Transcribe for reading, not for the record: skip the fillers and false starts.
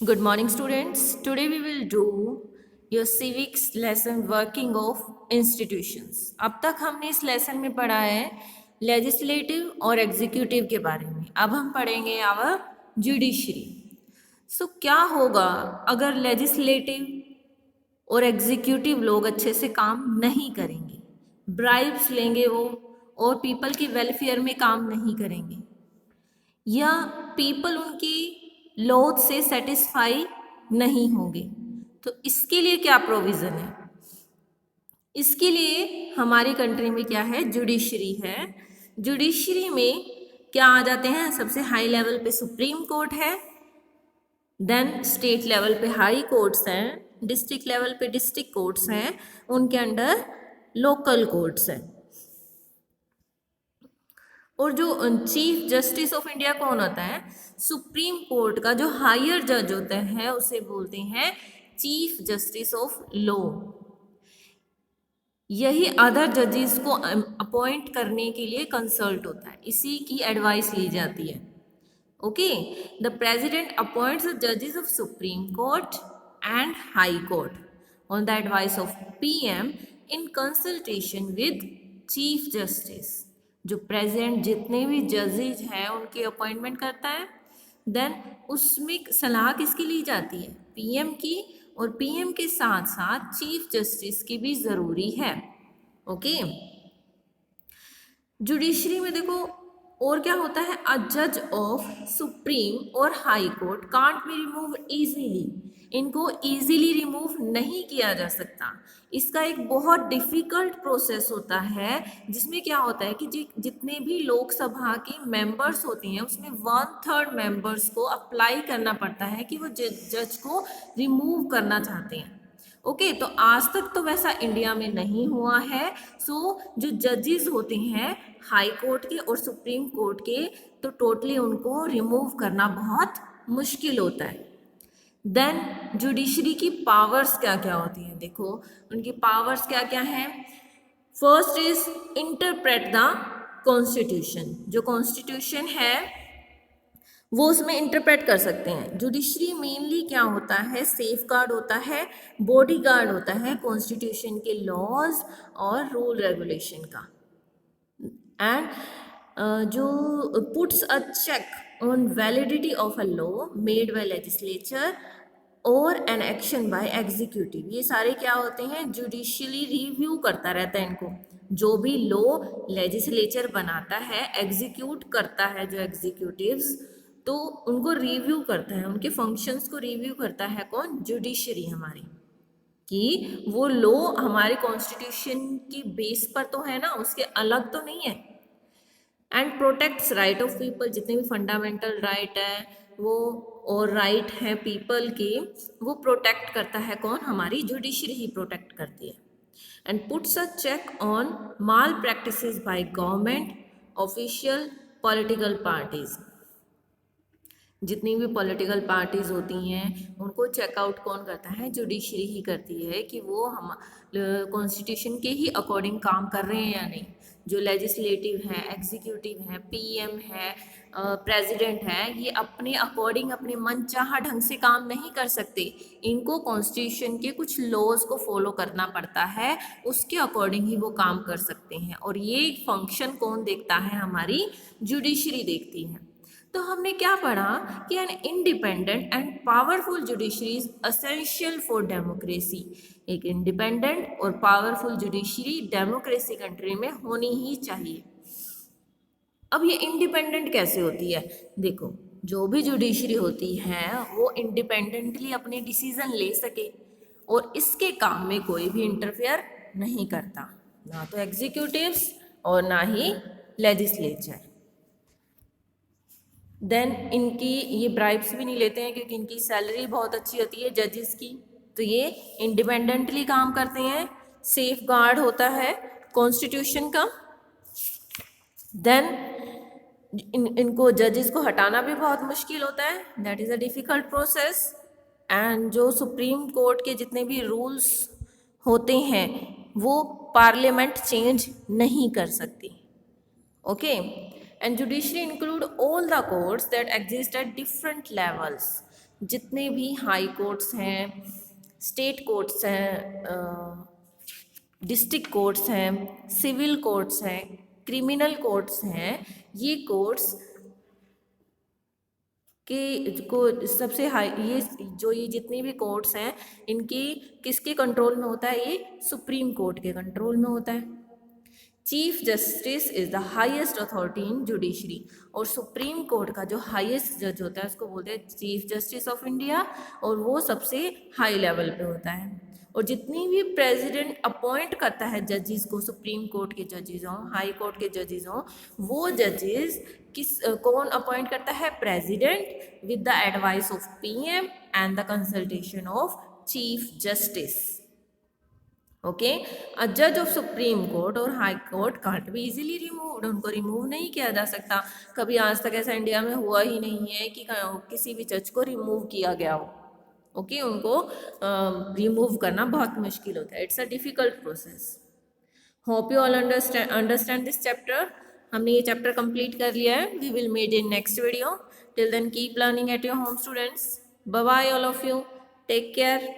Good morning, students. Today we will do your civics lesson working of institutions. अब तक हमने इस lesson में पढ़ा है लेजिस्लेटिव और एग्जीक्यूटिव के बारे में. अब हम पढ़ेंगे आवर जुडिशरी. सो क्या होगा अगर लेजिस्लेटिव और एग्जीक्यूटिव लोग अच्छे से काम नहीं करेंगे, ब्राइब्स लेंगे वो और पीपल के वेलफेयर में काम नहीं करेंगे, या पीपल उनकी लॉज से सेटिस्फाई नहीं होंगे, तो इसके लिए क्या प्रोविज़न है? इसके लिए हमारी कंट्री में क्या है? जुडिशरी है. जुडिशरी में क्या आ जाते हैं? सबसे हाई लेवल पे सुप्रीम कोर्ट है, देन स्टेट लेवल पे हाई कोर्ट्स हैं, डिस्ट्रिक्ट लेवल पे डिस्ट्रिक्ट कोर्ट्स हैं, उनके अंडर लोकल कोर्ट्स हैं. और जो चीफ जस्टिस ऑफ इंडिया कौन होता है? सुप्रीम कोर्ट का जो हायर जज होता है उसे बोलते हैं चीफ जस्टिस ऑफ लॉ. यही अदर जजेस को अपॉइंट करने के लिए कंसल्ट होता है, इसी की एडवाइस ली जाती है. Okay, the president appoints the जजेस of supreme court and high court on the advice of PM in consultation with chief justice. जो प्रेसिडेंट जितने भी जजेज हैं उनकी अपॉइंटमेंट करता है, देन उसमें सलाह किसकी ली जाती है? पीएम की, और पीएम के साथ साथ चीफ जस्टिस की भी ज़रूरी है. ओके, जुडिशरी में देखो और क्या होता है? अ जज ऑफ सुप्रीम और high court can't be remove easily. इनको इजीली रिमूव नहीं किया जा सकता. इसका एक बहुत डिफ़िकल्ट प्रोसेस होता है, जिसमें क्या होता है कि जितने भी लोकसभा के मेंबर्स होते हैं उसमें 1/3 मेंबर्स को अप्लाई करना पड़ता है कि वो जज को रिमूव करना चाहते हैं. ओके, तो आज तक तो वैसा इंडिया में नहीं हुआ है. सो जो जजेस होते हैं हाई कोर्ट के और सुप्रीम कोर्ट के, तो टोटली उनको रिमूव करना बहुत मुश्किल होता है. देन जुडिशरी की पावर्स क्या क्या होती हैं? देखो उनकी पावर्स क्या क्या हैं. First is interpret the constitution. जो कॉन्स्टिट्यूशन है वो उसमें इंटरप्रेट कर सकते हैं. जुडिशरी मेनली क्या होता है? सेफ गार्ड होता है, बॉडी गार्ड होता है कॉन्स्टिट्यूशन के लॉज और रूल रेगुलेशन का. एंड जो puts a check on validity of a law made by legislature और एन एक्शन बाय एग्जीक्यूटिव. ये सारे क्या होते हैं? जुडिशियली रिव्यू करता रहता है इनको. जो भी लॉ लेजिस्लेचर बनाता है, एग्जीक्यूट करता है जो एग्जीक्यूटिव्स, तो उनको रिव्यू करता है, उनके फंक्शंस को रिव्यू करता है कौन? जुडिशरी हमारी. कि वो लॉ हमारे कॉन्स्टिट्यूशन की बेस पर तो है ना, उसके अलग तो नहीं है. And protects right of people. जितने भी फंडामेंटल राइट है वो और राइट है पीपल के, वो प्रोटेक्ट करता है कौन? हमारी जुडिशरी ही प्रोटेक्ट करती है. And puts a check on malpractices by government official political parties. जितनी भी पॉलिटिकल पार्टीज होती हैं उनको चेकआउट कौन करता है? जुडिशरी ही करती है कि वो हम कॉन्स्टिट्यूशन के ही अकॉर्डिंग काम कर रहे हैं या नहीं. जो लेजिस्लेटिव है, एग्जीक्यूटिव है, पीएम है, प्रेसिडेंट है, ये अपने अकॉर्डिंग अपने मनचाहा ढंग से काम नहीं कर सकते. इनको कॉन्स्टिट्यूशन के कुछ लॉज को फॉलो करना पड़ता है, उसके अकॉर्डिंग ही वो काम कर सकते हैं. और ये फंक्शन कौन देखता है? हमारी जुडिशरी देखती है. तो हमने क्या पढ़ा कि an independent and powerful judiciary is essential for democracy. एक इंडिपेंडेंट और पावरफुल जुडिशरी डेमोक्रेसी कंट्री में होनी ही चाहिए. अब ये इंडिपेंडेंट कैसे होती है? देखो, जो भी जुडिशरी होती है वो इंडिपेंडेंटली अपने डिसीजन ले सके और इसके काम में कोई भी इंटरफेयर नहीं करता, ना तो एग्जीक्यूटिव्स और ना ही लेजिस्लेचर. देन इनकी ये ब्राइब्स भी नहीं लेते हैं क्योंकि इनकी सैलरी बहुत अच्छी होती है जजेस की. तो ये इंडिपेंडेंटली काम करते हैं, सेफ गार्ड होता है कॉन्स्टिट्यूशन का. देन इनको जजेस को हटाना भी बहुत मुश्किल होता है, that is a difficult process. And जो सुप्रीम कोर्ट के जितने भी रूल्स होते हैं वो पार्लियामेंट चेंज नहीं कर सकती. Okay, and judiciary include all the courts that exist at different levels. जितने भी हाई कोर्ट्स हैं, स्टेट कोर्ट्स हैं, डिस्ट्रिक्ट कोर्ट्स हैं, सिविल कोर्ट्स हैं, क्रिमिनल कोर्ट्स हैं, ये कोर्ट्स के को सबसे हाई ये जितने भी कोर्ट्स हैं इनकी किसके कंट्रोल में होता है? ये सुप्रीम कोर्ट के कंट्रोल में होता है। Chief justice is the highest authority in judiciary, और सुप्रीम कोर्ट का जो हाईएस्ट जज होता है उसको बोलते हैं चीफ जस्टिस ऑफ इंडिया, और वो सबसे हाई लेवल पे होता है। और जितनी भी प्रेसिडेंट अपॉइंट करता है जजेस को, सुप्रीम कोर्ट के जजेस हों, हाई कोर्ट के जजेस हों, वो जजेस कौन अपॉइंट करता है? President with the advice of PM and the consultation of chief justice. Okay, a जज ऑफ सुप्रीम कोर्ट और high court can't be easily removed, उनको रिमूव नहीं किया जा सकता। कभी आज तक ऐसा इंडिया में हुआ ही नहीं है कि किसी भी जज को रिमूव किया गया हो। ओके, उनको रिमूव करना बहुत मुश्किल होता है, it's a difficult process. Hope you all understand this chapter. हमने ये चैप्टर कंप्लीट कर लिया है। We will met in next video. Till then keep learning at your home students. Bye bye all of you, take care.